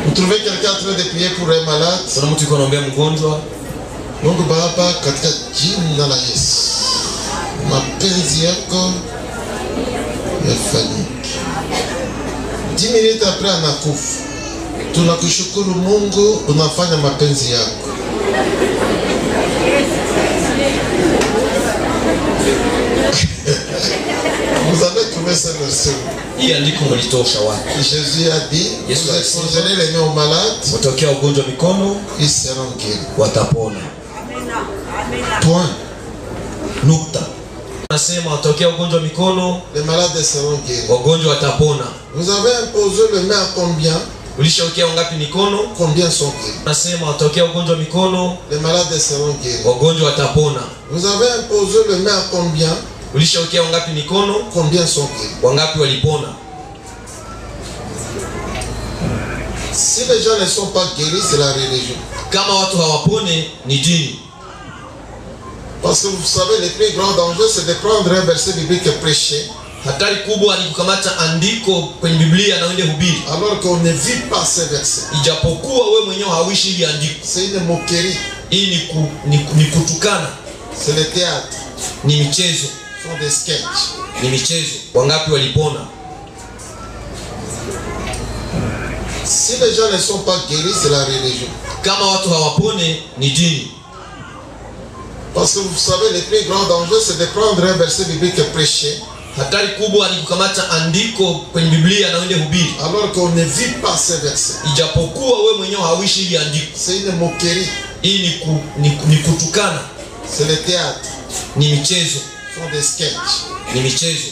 Vous trouvez quelqu'un en train de prier pour un malade? Kuna mtu yuko anaombea mgonjwa. Mungu Baba, katika jina la Yesu, mapenzi yako yafanyike. 10 minutes après anakufa. Tunakushukuru Mungu, unafanya mapenzi yako. Vous avez trouvé cette version? Hii andiko mlitosha wapi? Jésus a dit, Yesu vous exposerez les mains aux malades, watokea ugonjwa mikono, ils seront guéris. watapona. Point. Nukta. Anasema watokea ugonjwa mikono, Les malades seront guéris. wagonjwa watapona. Vous avez imposé les mains à combien? Ulishokea ngapi mikono? Combien sont guéris? Anasema watokea ugonjwa mikono, Les malades seront guéris. wagonjwa watapona. Vous avez imposé les mains à combien? Ulishokea ngapi mikono? Combien sont guéris? Wangapi walipona? Si les gens ne sont pas guéris, c'est la religion. Kama watu hawapone ni dini. Parce que vous savez, le plus grand danger, c'est de prendre un verset biblique et prêcher, Hatari kubwa ni kukamata andiko kwenye Biblia na uende hubiri, alors qu'on ne vit pas ces versets. ijapokuwa wewe mwenyewe hauishi hili andiko. C'est une moquerie. Hii ni kutukana, C'est le théâtre. ni michezo, Ce sont des sketchs. ni michezo. Wangapi walipona? Si les gens ne sont pas guéris, c'est la religion. Kama watu hawapone ni dini. Parce que vous savez, le plus grand danger, c'est de prendre un verset biblique et prêcher, Hatari kubwa ni kukamata andiko kwenye Biblia na uende hubiri, alors qu'on ne vit pas ces versets. ijapokuwa wewe mwenyewe hauishi hili andiko. C'est une moquerie. Hii ni kutukana, C'est le théâtre. ni michezo, Ce sont des sketchs. ni michezo.